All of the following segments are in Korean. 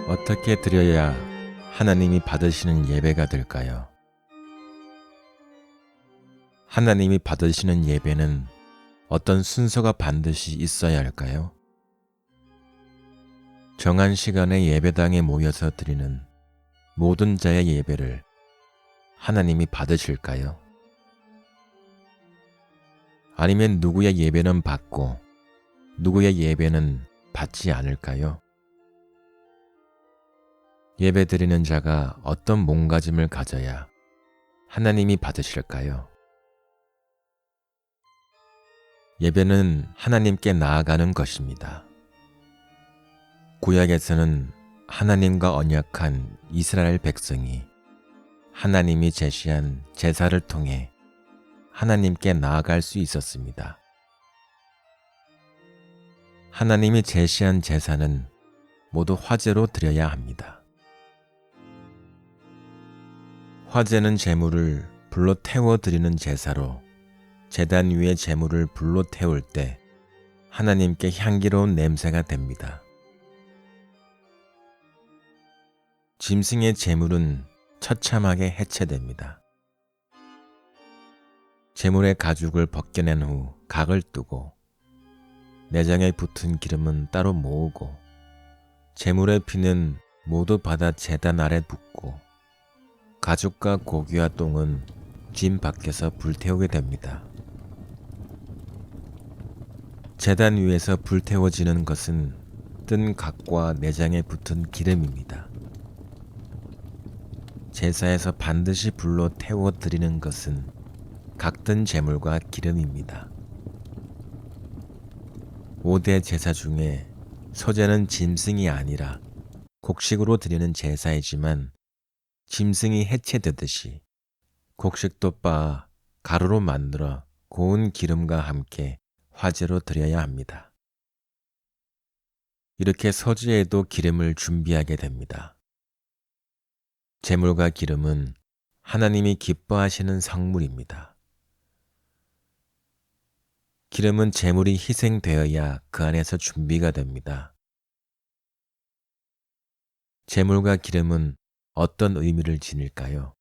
어떻게 드려야 하나님이 받으시는 예배가 될까요? 하나님이 받으시는 예배는 어떤 순서가 반드시 있어야 할까요? 정한 시간에 예배당에 모여서 드리는 모든 자의 예배를 하나님이 받으실까요? 아니면 누구의 예배는 받고 누구의 예배는 받지 않을까요? 예배 드리는 자가 어떤 몸가짐을 가져야 하나님이 받으실까요? 예배는 하나님께 나아가는 것입니다. 구약에서는 하나님과 언약한 이스라엘 백성이 하나님이 제시한 제사를 통해 하나님께 나아갈 수 있었습니다. 하나님이 제시한 제사는 모두 화제로 드려야 합니다. 화제는 제물을 불로 태워 드리는 제사로 제단 위에 제물을 불로 태울 때 하나님께 향기로운 냄새가 됩니다. 짐승의 제물은 처참하게 해체됩니다. 제물의 가죽을 벗겨낸 후 각을 뜨고 내장에 붙은 기름은 따로 모으고 제물의 피는 모두 받아 제단 아래 붓고 가죽과 고기와 똥은 짐 밖에서 불태우게 됩니다. 제단 위에서 불태워지는 것은 뜬 각과 내장에 붙은 기름입니다. 제사에서 반드시 불로 태워 드리는 것은 각든 제물과 기름입니다. 5대 제사 중에 소제는 짐승이 아니라 곡식으로 드리는 제사이지만 짐승이 해체되듯이 곡식도 빻아 가루로 만들어 고운 기름과 함께 화제로 드려야 합니다. 이렇게 서지에도 기름을 준비하게 됩니다. 제물과 기름은 하나님이 기뻐하시는 성물입니다. 기름은 제물이 희생되어야 그 안에서 준비가 됩니다. 제물과 기름은 어떤 의미를 지닐까요?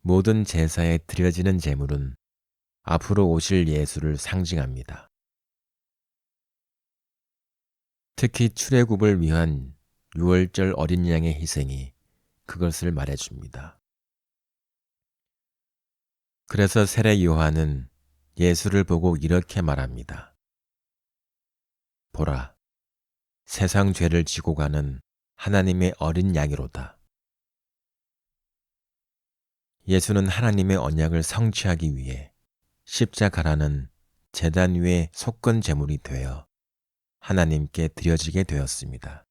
모든 제사에 드려지는 제물은 앞으로 오실 예수를 상징합니다. 특히 출애굽을 위한 유월절 어린 양의 희생이 그것을 말해줍니다. 그래서 세례 요한은 예수를 보고 이렇게 말합니다. 보라, 세상 죄를 지고 가는 하나님의 어린 양이로다. 예수는 하나님의 언약을 성취하기 위해 십자가라는 제단 위의 속건 제물이 되어 하나님께 드려지게 되었습니다.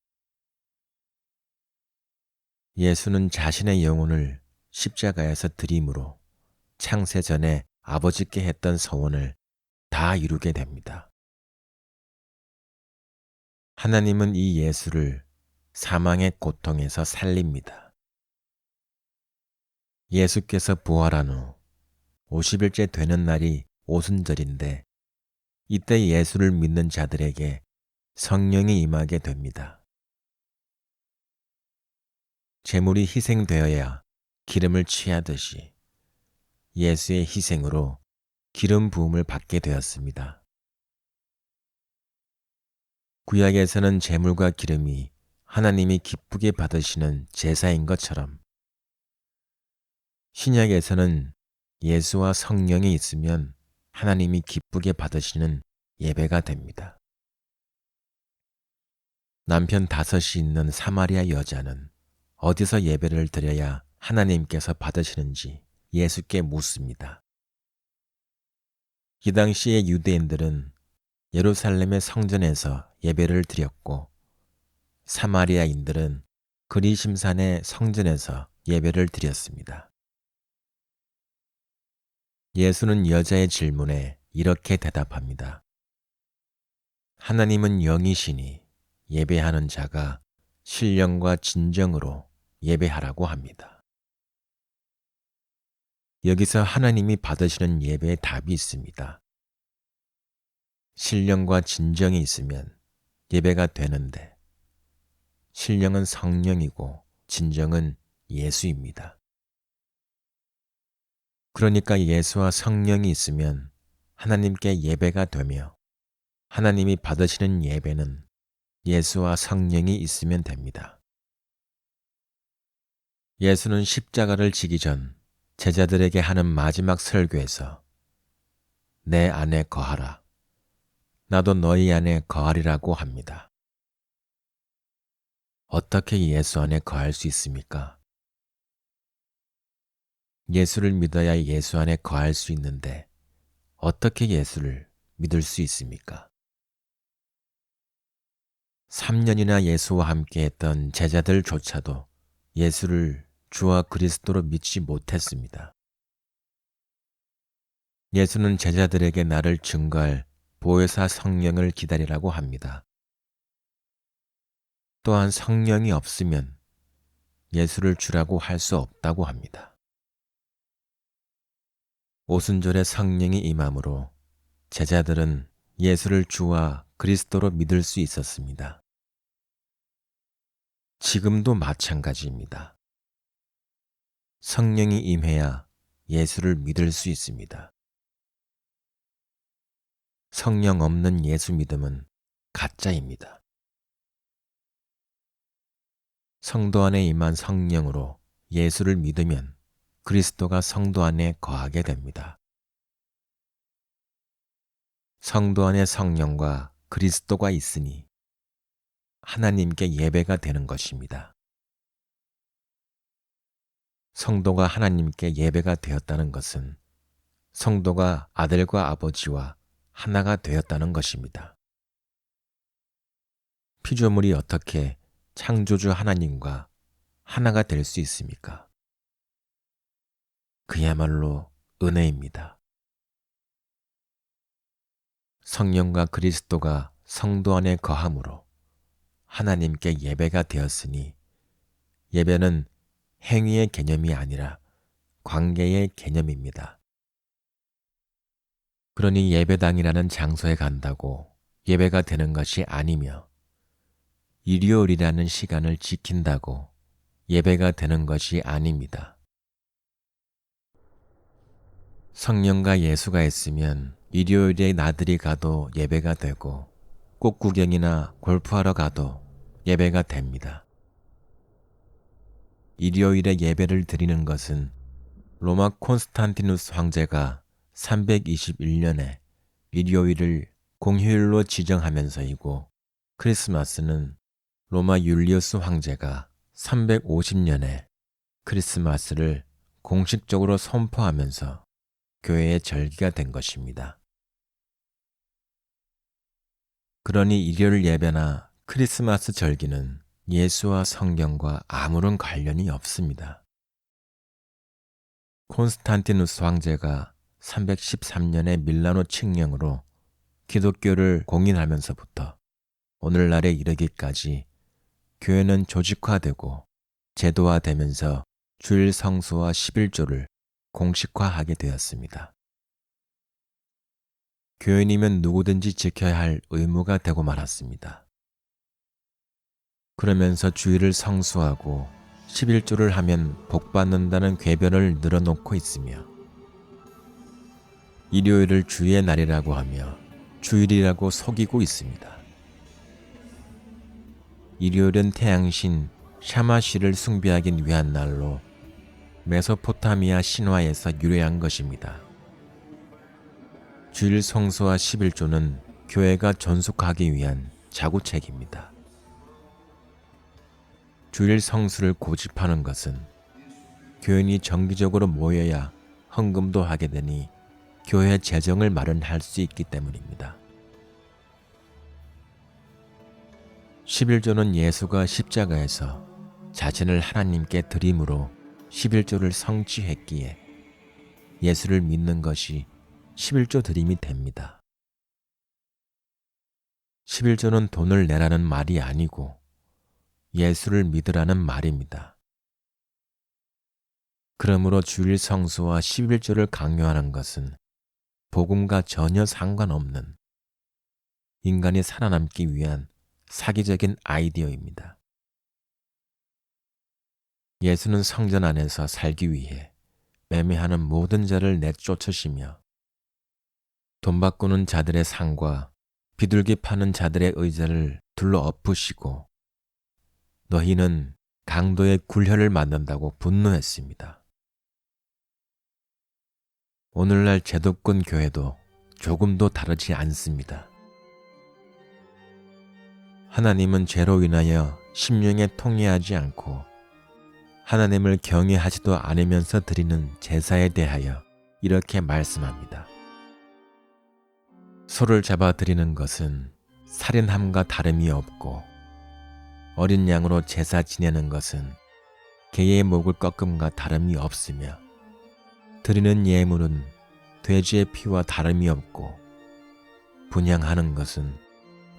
예수는 자신의 영혼을 십자가에서 드림으로 창세전에 아버지께 했던 서원을 다 이루게 됩니다. 하나님은 이 예수를 사망의 고통에서 살립니다. 예수께서 부활한 후 50일째 되는 날이 오순절인데 이때 예수를 믿는 자들에게 성령이 임하게 됩니다. 제물이 희생되어야 기름을 취하듯이 예수의 희생으로 기름 부음을 받게 되었습니다. 구약에서는 제물과 기름이 하나님이 기쁘게 받으시는 제사인 것처럼 신약에서는 예수와 성령이 있으면 하나님이 기쁘게 받으시는 예배가 됩니다. 남편 5이 있는 사마리아 여자는 어디서 예배를 드려야 하나님께서 받으시는지 예수께 묻습니다. 이 당시의 유대인들은 예루살렘의 성전에서 예배를 드렸고 사마리아인들은 그리심산의 성전에서 예배를 드렸습니다. 예수는 여자의 질문에 이렇게 대답합니다. 하나님은 영이시니 예배하는 자가 신령과 진정으로 예배하라고 합니다. 여기서 하나님이 받으시는 예배의 답이 있습니다. 신령과 진정이 있으면 예배가 되는데 신령은 성령이고 진정은 예수입니다. 그러니까 예수와 성령이 있으면 하나님께 예배가 되며 하나님이 받으시는 예배는 예수와 성령이 있으면 됩니다. 예수는 십자가를 지기 전 제자들에게 하는 마지막 설교에서 내 안에 거하라. 나도 너희 안에 거하리라고 합니다. 어떻게 예수 안에 거할 수 있습니까? 예수를 믿어야 예수 안에 거할 수 있는데 어떻게 예수를 믿을 수 있습니까? 3년이나 예수와 함께 했던 제자들조차도 예수를 주와 그리스도로 믿지 못했습니다. 예수는 제자들에게 나를 증거할 보혜사 성령을 기다리라고 합니다. 또한 성령이 없으면 예수를 주라고 할 수 없다고 합니다. 오순절에 성령이 임함으로 제자들은 예수를 주와 그리스도로 믿을 수 있었습니다. 지금도 마찬가지입니다. 성령이 임해야 예수를 믿을 수 있습니다. 성령 없는 예수 믿음은 가짜입니다. 성도 안에 임한 성령으로 예수를 믿으면 그리스도가 성도 안에 거하게 됩니다. 성도 안에 성령과 그리스도가 있으니 하나님께 예배가 되는 것입니다. 성도가 하나님께 예배가 되었다는 것은 성도가 아들과 아버지와 하나가 되었다는 것입니다. 피조물이 어떻게 창조주 하나님과 하나가 될 수 있습니까? 그야말로 은혜입니다. 성령과 그리스도가 성도 안에 거함으로 하나님께 예배가 되었으니 예배는 행위의 개념이 아니라 관계의 개념입니다. 그러니 예배당이라는 장소에 간다고 예배가 되는 것이 아니며 일요일이라는 시간을 지킨다고 예배가 되는 것이 아닙니다. 성령과 예수가 있으면 일요일에 나들이 가도 예배가 되고 꽃 구경이나 골프하러 가도 예배가 됩니다. 일요일에 예배를 드리는 것은 로마 콘스탄티누스 황제가 321년에 일요일을 공휴일로 지정하면서이고 크리스마스는 로마 율리우스 황제가 350년에 크리스마스를 공식적으로 선포하면서 교회의 절기가 된 것입니다. 그러니 일요일 예배나 크리스마스 절기는 예수와 성경과 아무런 관련이 없습니다. 콘스탄티누스 황제가 313년의 밀라노 칙령으로 기독교를 공인하면서부터 오늘날에 이르기까지 교회는 조직화되고 제도화되면서 주일 성수와 11조를 공식화하게 되었습니다. 교인이면 누구든지 지켜야 할 의무가 되고 말았습니다. 그러면서 주일을 성수하고 11조를 하면 복받는다는 궤변을 늘어놓고 있으며 일요일을 주의 날이라고 하며 주일이라고 속이고 있습니다. 일요일은 태양신 샤마시를 숭배하기 위한 날로 메소포타미아 신화에서 유래한 것입니다. 주일 성수와 11조는 교회가 존속하기 위한 자구책입니다. 주일 성수를 고집하는 것은 교인이 정기적으로 모여야 헌금도 하게 되니 교회 재정을 마련할 수 있기 때문입니다. 11조는 예수가 십자가에서 자신을 하나님께 드림으로 11조를 성취했기에 예수를 믿는 것이 11조 드림이 됩니다. 11조는 돈을 내라는 말이 아니고 예수를 믿으라는 말입니다. 그러므로 주일 성수와 11조를 강요하는 것은 복음과 전혀 상관없는 인간이 살아남기 위한 사기적인 아이디어입니다. 예수는 성전 안에서 살기 위해 매매하는 모든 자를 내쫓으시며 돈 바꾸는 자들의 상과 비둘기 파는 자들의 의자를 둘러 엎으시고 너희는 강도의 굴혈을 만든다고 분노했습니다. 오늘날 제도권 교회도 조금도 다르지 않습니다. 하나님은 죄로 인하여 심령에 통회하지 않고 하나님을 경외하지도 않으면서 드리는 제사에 대하여 이렇게 말씀합니다. 소를 잡아 드리는 것은 살인함과 다름이 없고 어린 양으로 제사 지내는 것은 개의 목을 꺾음과 다름이 없으며 드리는 예물은 돼지의 피와 다름이 없고 분향하는 것은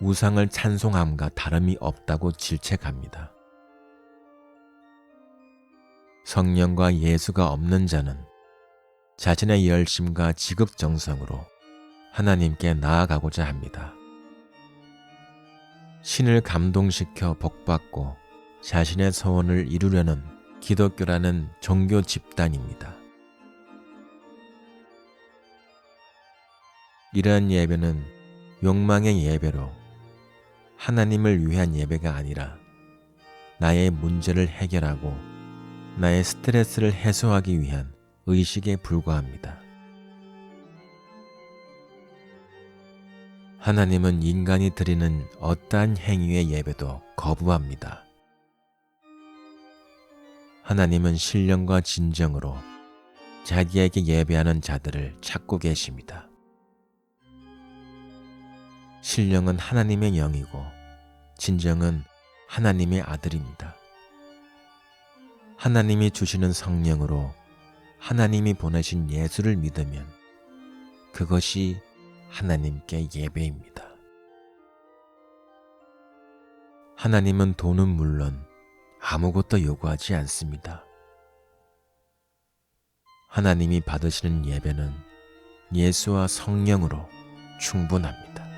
우상을 찬송함과 다름이 없다고 질책합니다. 성령과 예수가 없는 자는 자신의 열심과 지극정성으로 하나님께 나아가고자 합니다. 신을 감동시켜 복받고 자신의 소원을 이루려는 기독교라는 종교 집단입니다. 이러한 예배는 욕망의 예배로 하나님을 위한 예배가 아니라 나의 문제를 해결하고 나의 스트레스를 해소하기 위한 의식에 불과합니다. 하나님은 인간이 드리는 어떠한 행위의 예배도 거부합니다. 하나님은 신령과 진정으로 자기에게 예배하는 자들을 찾고 계십니다. 신령은 하나님의 영이고 진정은 하나님의 아들입니다. 하나님이 주시는 성령으로 하나님이 보내신 예수를 믿으면 그것이 하나님께 예배입니다. 하나님은 돈은 물론 아무것도 요구하지 않습니다. 하나님이 받으시는 예배는 예수와 성령으로 충분합니다.